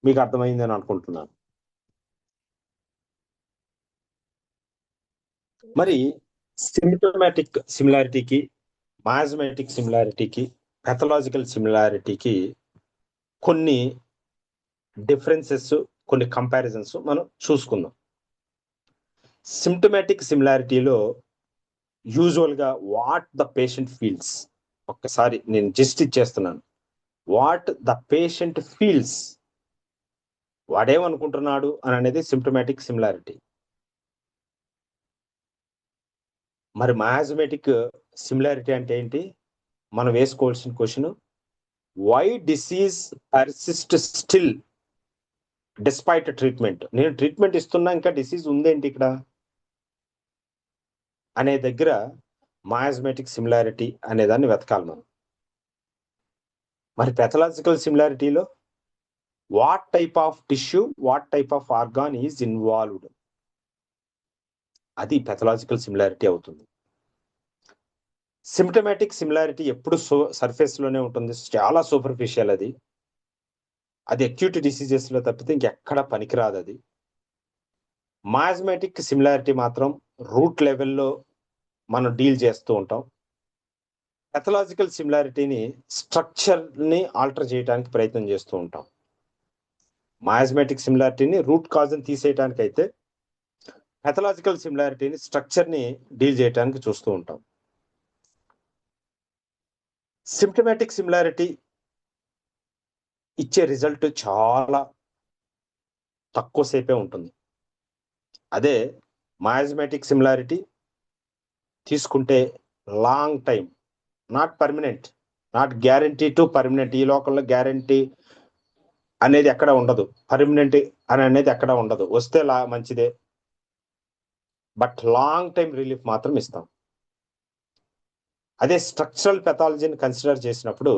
మీకు అర్థమైందని అనుకుంటున్నాను. మరి సిమ్టమాటిక్ సిమిలారిటీకి, మయాజ్మెటిక్ సిమిలారిటీకి, పెథలాజికల్ సిమిలారిటీకి కొన్ని డిఫరెన్సెస్, కొన్ని కంపారిజన్స్ మనం చూసుకుందాం. సిమ్టమాటిక్ సిమిలారిటీలో యూజువల్గా వాట్ ద పేషెంట్ ఫీల్స్, ఒక్కసారి నేను జస్ట్ ఇచ్చేస్తున్నాను, వాట్ ద పేషెంట్ ఫీల్స్, వాడేమనుకుంటున్నాడు అని అనేది సిమ్టమాటిక్ సిమిలారిటీ. మరి మయాజ్మెటిక్ సిమిలారిటీ అంటే ఏంటి? మనం వేసుకోవాల్సిన question, why disease persist still despite treatment. నేను ట్రీట్మెంట్ ఇస్తున్నా ఇంకా డిసీజ్ ఉందేంటి ఇక్కడ అనే దగ్గర మయాజ్మెటిక్ సిమిలారిటీ అనే దాన్ని వెతకాలి మనం. మరి పెథలాజికల్ సిమిలారిటీలో what type of tissue, what type of organ is involved, అది పెథలాజికల్ సిమిలారిటీ అవుతుంది. సిమ్టమాటిక్ సిమిలారిటీ ఎప్పుడు సర్ఫేస్ లోనే ఉంటుంది, చాలా సూపర్ఫిషియల్. అది అక్యూట్ డిసీజెస్ లో తప్పితే ఇంకెక్కడ పనికిరాదు అది. మయాజ్మెటిక్ సిమిలారిటీ మాత్రం రూట్ లెవెల్లో మనం డీల్ చేస్తూ ఉంటాం. పెథలాజికల్ సిమిలారిటీని స్ట్రక్చర్ ని ఆల్టర్ చేయడానికి ప్రయత్నం చేస్తూ ఉంటాం. మయాజ్మెటిక్ సిమిలారిటీని రూట్ కాజ్ ని తీసేయడానికి అయితే, పెథలాజికల్ సిమిలారిటీని స్ట్రక్చర్ ని డీల్ చేయడానికి చూస్తూ ఉంటాం. సిమ్టమాటిక్ సిమిలారిటీ ఇచ్చే రిజల్ట్ చాలా తక్కువ సేపే ఉంటుంది. అదే మయాజ్మెటిక్ సిమిలారిటీ తీసుకుంటే long time, not permanent, not guarantee to permanent. ఈ లోకల్లో గ్యారంటీ అనేది ఎక్కడ ఉండదు, పర్మనెంట్ అని అనేది ఎక్కడ ఉండదు. వస్తే మంచిదే, బట్ లాంగ్ టైం రిలీఫ్ మాత్రం ఇస్తాం. అదే స్ట్రక్చరల్ పెథాలజీని కన్సిడర్ చేసినప్పుడు,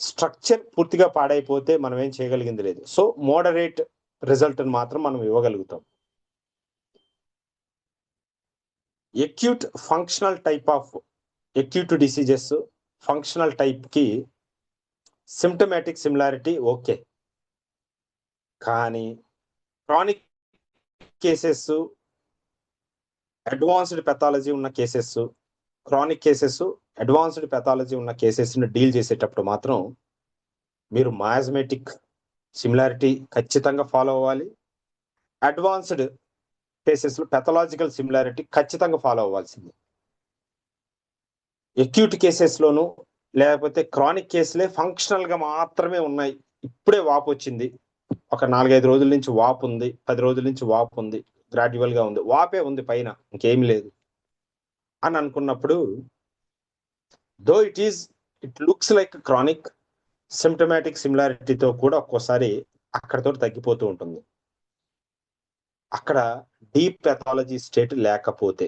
స్ట్రక్చర్ పూర్తిగా పాడైపోతే మనం ఏం చేయగలిగింది లేదు. సో మోడరేట్ రిజల్ట్ మాత్రం మనం ఇవ్వగలుగుతాం. Acute functional type of acute diseases, functional type కి సిమ్టమాటిక్ సిమిలారిటీ ఓకే. కానీ క్రానిక్ కేసెస్, అడ్వాన్స్డ్ పెథాలజీ ఉన్న cases, chronic cases, advanced pathology ఉన్న కేసెస్ని డీల్ చేసేటప్పుడు మాత్రం మీరు మయాజ్మెటిక్ సిమిలారిటీ ఖచ్చితంగా ఫాలో అవ్వాలి. అడ్వాన్స్డ్ కేసెస్లో పెథలాజికల్ సిమిలారిటీ ఖచ్చితంగా ఫాలో అవ్వాల్సింది. అక్యూట్ కేసెస్లోను లేకపోతే క్రానిక్ కేసులే ఫంక్షనల్గా మాత్రమే ఉన్నాయి. ఇప్పుడే వాపు వచ్చింది, ఒక 4-5 రోజుల నుంచి వాపు ఉంది, 10 రోజుల నుంచి వాపు ఉంది, గ్రాడ్యువల్గా ఉంది, వాపే ఉంది, పైన ఇంకేమి లేదు అని అనుకున్నప్పుడు, though it looks like chronic, symptomatic సిమిలారిటీతో కూడా ఒక్కోసారి అక్కడతో తగ్గిపోతూ ఉంటుంది. అక్కడ డీప్ పెథాలజీ స్టేట్ లేకపోతే.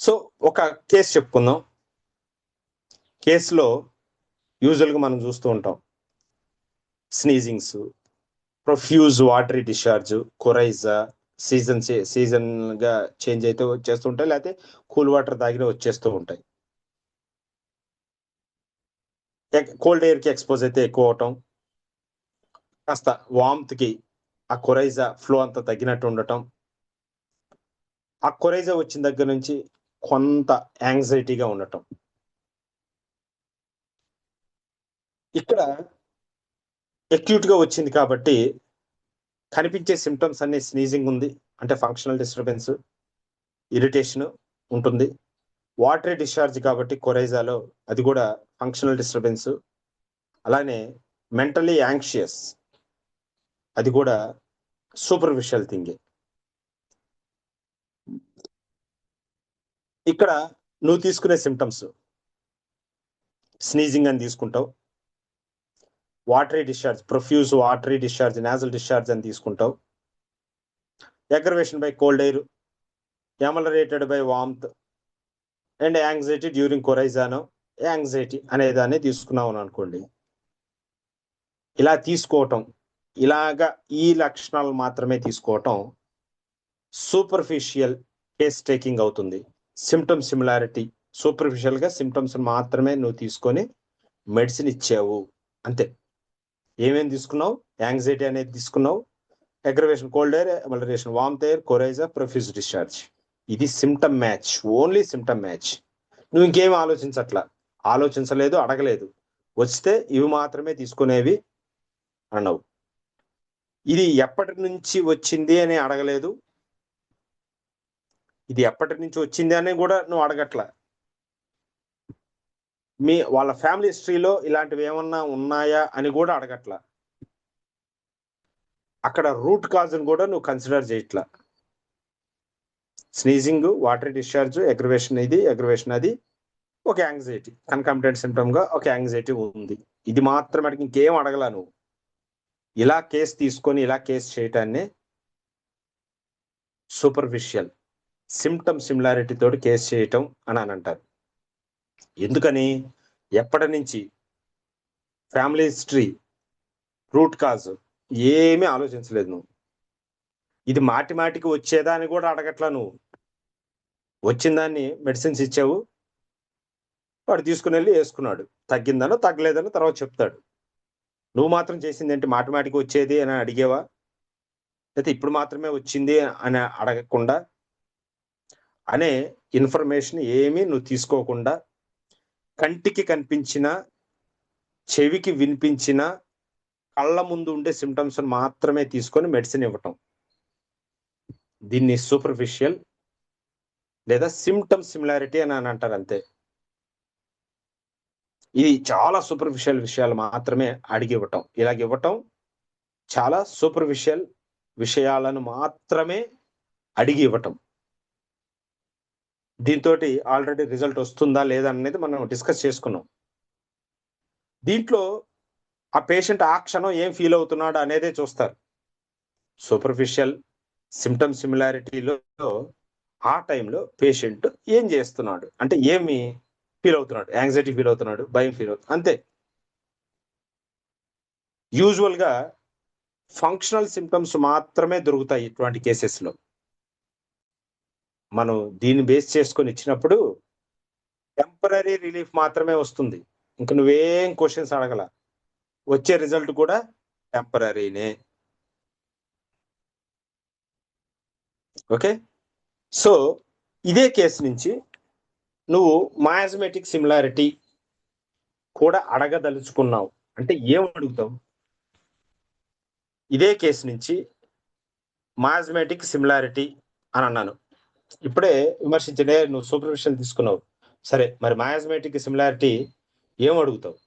సో ఒక కేసు చెప్పుకుందాం. కేసులో యూజువల్గా మనం చూస్తూ ఉంటాం sneezings, profuse watery discharge, coryza, season గా చేంజ్ అయితే వచ్చేస్తుంటాయి, లేకపోతే కూల్ వాటర్ తాగిన వచ్చేస్తూ ఉంటాయి. కోల్డ్ ఎయిర్ కి ఎక్స్పోజ్ అయితే ఎక్కువ అవటం, కాస్త వామ్త్ కి ఆ కొరైజా ఫ్లో అంతా తగ్గినట్టు ఉండటం, ఆ కొరైజా వచ్చిన దగ్గర నుంచి కొంత యాంగ్జైటీగా ఉండటం. ఇక్కడ అక్యూట్ గా వచ్చింది కాబట్టి కనిపించే సిమ్టమ్స్ అన్ని స్నీజింగ్ ఉంది, అంటే ఫంక్షనల్ డిస్టర్బెన్స్, ఇరిటేషన్ ఉంటుంది. వాటరీ డిశ్చార్జ్ కాబట్టి కొరైజాలో అది కూడా ఫంక్షనల్ డిస్టర్బెన్స్. అలానే మెంటలీ యాంగ్షియస్, అది కూడా సూపర్ఫిషియల్ థింగే. ఇక్కడ నువ్వు తీసుకునే సిమ్టమ్స్ స్నీజింగ్ అని తీసుకుంటావు, watery discharge, profuse watery discharge, nasal discharge అని తీసుకుంటావు, aggravation by cold air, ameliorated by warmth, and anxiety during కొరైజానో యాంగ్జైటీ అనే దాన్ని తీసుకున్నావు అనుకోండి. ఇలా తీసుకోవటం, ఇలాగా ఈ లక్షణాలు మాత్రమే తీసుకోవటం సూపర్ఫిషియల్ కేస్ టేకింగ్ అవుతుంది. సిమ్టమ్ సిమిలారిటీ, సూపర్ఫిషియల్ గా సిమ్టమ్స్ మాత్రమే నువ్వు తీసుకొని మెడిసిన్ ఇచ్చావు అంతే. ఏమేమి తీసుకున్నావు? యాంగ్జైటీ అనేది తీసుకున్నావు, aggravation cold air, amelioration warmth air, coryza, profuse discharge. ఇది symptom match, only symptom match. నువ్వు ఇంకేం ఆలోచించలేదు, అడగలేదు, వస్తే ఇవి మాత్రమే తీసుకునేవి అన్నావు. ఇది ఎప్పటి నుంచి వచ్చింది అని అడగలేదు, ఇది ఎప్పటి నుంచి వచ్చింది అని కూడా నువ్వు అడగట్లా. వాళ్ళ ఫ్యామిలీ హిస్టరీలో ఇలాంటివి ఏమన్నా ఉన్నాయా అని కూడా అడగట్లా. అక్కడ రూట్ కాజ్ ని కూడా నువ్వు కన్సిడర్ చేయట్లా. స్నీజింగ్, వాటరీ డిశ్చార్జ్, అగ్రవేషన్ ఇది, అగ్రవేషన్ అది, ఒక యాంగ్జైటీ కన్కామిటెంట్ సిమ్టమ్ గా ఒక యాంగ్జైటీ ఉంది. ఇది మాత్రమే, ఇంకేం అడగలా నువ్వు. ఇలా కేసు తీసుకొని ఇలా కేసు చేయటాన్ని సూపర్ఫిషియల్ సిమ్టమ్ సిమిలారిటీ తోటి కేసు చేయటం అని అంటారు. ఎందుకని? ఎప్పటి నుంచి ఫ్యామిలీ హిస్టరీ, రూట్ కాజ్ ఏమీ ఆలోచించలేదు నువ్వు. ఇది మాటికి వచ్చేదా అని కూడా అడగట్లా నువ్వు. వచ్చిన దాన్ని మెడిసిన్స్ ఇచ్చావు, వాడు తీసుకుని వెళ్ళి వేసుకున్నాడు, తగ్గిందనో తగ్గలేదనో తర్వాత చెప్తాడు. నువ్వు మాత్రం చేసింది ఏంటి? మాటికి వచ్చేది అని అడిగేవా? అయితే ఇప్పుడు మాత్రమే వచ్చింది అని అడగకుండా, అనే ఇన్ఫర్మేషన్ ఏమీ నువ్వు తీసుకోకుండా, కంటికి కనిపించిన, చెవికి వినిపించిన, కళ్ళ ముందు ఉండే సిమ్టమ్స్ మాత్రమే తీసుకొని మెడిసిన్ ఇవ్వటం, దీన్ని సూపర్ఫిషియల్ లేదా సిమ్టమ్ సిమిలారిటీ అని అంటారు అంతే. ఇది చాలా సూపర్ఫిషియల్ విషయాలు మాత్రమే అడిగి ఇవ్వటం. ఇవ్వటం చాలా సూపర్ఫిషియల్ విషయాలను మాత్రమే అడిగి ఇవ్వటం. దీంతో ఆల్రెడీ రిజల్ట్ వస్తుందా లేదా అనేది మనం డిస్కస్ చేసుకున్నాం. దీంట్లో ఆ పేషెంట్ ఆ క్షణం ఏం ఫీల్ అవుతున్నాడు అనేదే చూస్తారు. సూపర్ఫిషియల్ సిమ్టమ్ సిమిలారిటీలో ఆ టైంలో పేషెంట్ ఏం చేస్తున్నాడు అంటే ఏమి ఫీల్ అవుతున్నాడు, యాంగ్జైటీ ఫీల్ అవుతున్నాడు, భయం ఫీల్ అవుతున్నాడు, అంతే. యూజువల్ గా ఫంక్షనల్ సిమ్టమ్స్ మాత్రమే దొరుకుతాయి ఇటువంటి కేసెస్ లో. మనం దీన్ని బేస్ చేసుకొని ఇచ్చినప్పుడు టెంపరీ రిలీఫ్ మాత్రమే వస్తుంది. ఇంకా నువ్వేం క్వశ్చన్స్ అడగల, వచ్చే రిజల్ట్ కూడా టెంపరీనే. ఓకే, సో ఇదే కేసు నుంచి నువ్వు మయాజమెటిక్ సిమిలారిటీ కూడా అడగదలుచుకున్నావు అంటే ఏం అడుగుతావు? ఇదే కేసు నుంచి మయాజమెటిక్ సిమిలారిటీ అని అన్నాను, ఇప్పుడే విమర్శించడే నువ్వు సూపర్ఫిషియల్ తీసుకున్నావు, సరే మరి మయాజమెటిక్ సిమిలారిటీ ఏం అడుగుతావు?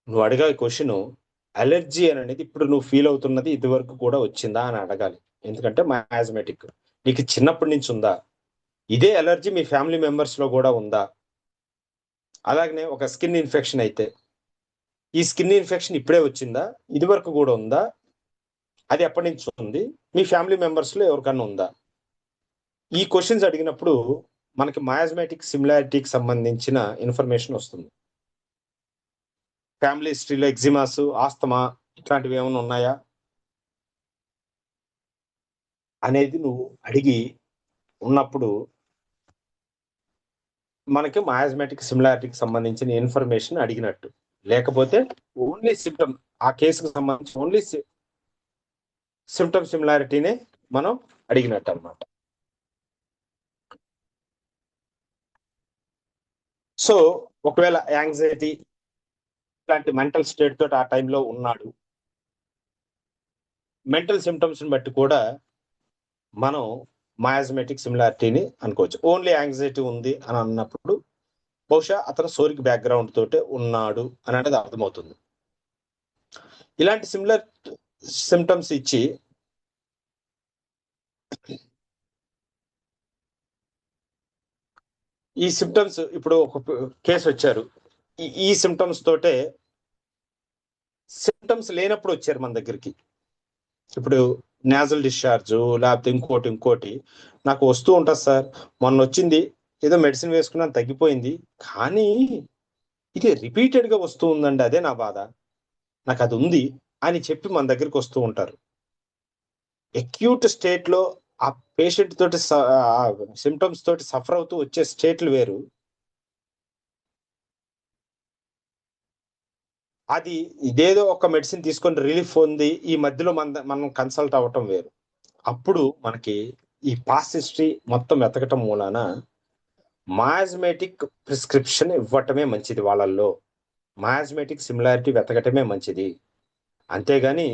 నువ్వు అడిగే క్వశ్చన్ అలర్జీ అనేది ఇప్పుడు నువ్వు ఫీల్ అవుతున్నది ఇది వరకు కూడా వచ్చిందా అని అడగాలి. ఎందుకంటే మయాజమెటిక్ నీకు చిన్నప్పటి నుంచి ఉందా? ఇదే అలర్జీ మీ ఫ్యామిలీ మెంబర్స్ లో కూడా ఉందా? అలాగనే ఒక స్కిన్ ఇన్ఫెక్షన్ అయితే ఈ స్కిన్ ఇన్ఫెక్షన్ ఇప్పుడే వచ్చిందా, ఇది వరకు కూడా ఉందా, అది ఎప్పటి నుంచి ఉంది, మీ ఫ్యామిలీ మెంబర్స్ లో ఎవరికన్నా ఉందా? ఈ క్వశ్చన్స్ అడిగినప్పుడు మనకి మయాజ్మాటిక్ సిమిలారిటీకి సంబంధించిన ఇన్ఫర్మేషన్ వస్తుంది. ఫ్యామిలీ హిస్టరీలో ఎగ్జిమాస్, ఆస్తమా ఇట్లాంటివి ఏమైనా ఉన్నాయా అనేది నువ్వు అడిగి ఉన్నప్పుడు మనకి మయాజ్మాటిక్ సిమిలారిటీకి సంబంధించిన ఇన్ఫర్మేషన్ అడిగినట్టు. లేకపోతే ఓన్లీ సిమ్టమ్, ఆ కేసుకు సంబంధించి ఓన్లీ సిమ్టమ్ సిమిలారిటీనే మనం అడిగినట్టు అనమాట. సో ఒకవేళ యాంగ్జైటీ ఇలాంటి మెంటల్ స్టేట్ తోటి ఆ టైంలో ఉన్నాడు, మెంటల్ సిమ్టమ్స్ బట్టి కూడా మనం మయాజ్మాటిక్ సిమిలారిటీని అనుకోవచ్చు. ఓన్లీ యాంగ్జైటీ ఉంది అని అన్నప్పుడు బహుశా అతను సోరిక్ బ్యాక్గ్రౌండ్ తోటే ఉన్నాడు అని అనేది అర్థమవుతుంది. ఇలాంటి సిమిలర్ సిమ్టమ్స్ ఇచ్చి ఈ సిమ్టమ్స్, ఇప్పుడు ఒక కేసు వచ్చారు, ఈ సిమ్టమ్స్ తోటే సిమ్టమ్స్ లేనప్పుడు వచ్చారు మన దగ్గరికి. ఇప్పుడు నేజల్ డిశ్చార్జ్ లేకపోతే ఇంకోటి నాకు వస్తూ ఉంటుంది సార్, మొన్న వచ్చింది, ఏదో మెడిసిన్ వేసుకున్నాను తగ్గిపోయింది, కానీ ఇది రిపీటెడ్ గా వస్తూ ఉందండి, అదే నా బాధ, నాకు అది ఉంది అని చెప్పి మన దగ్గరికి వస్తూ ఉంటారు. అక్యూట్ స్టేట్ లో ఆ పేషెంట్ తోటి సిమ్టమ్స్ తోటి సఫర్ అవుతూ వచ్చే స్టేట్లు వేరు, అది ఇదేదో ఒక మెడిసిన్ తీసుకొని రిలీఫ్ ఉంది ఈ మధ్యలో మనం కన్సల్ట్ అవ్వటం వేరు. అప్పుడు మనకి ఈ పాస్ట్ హిస్టరీ మొత్తం వెతకటం మూలాన మయాజ్మాటిక్ ప్రిస్క్రిప్షన్ ఇవ్వటమే మంచిది. వాళ్ళల్లో మయాజ్మాటిక్ సిమిలారిటీ వెతకటమే మంచిది. అంతేగాని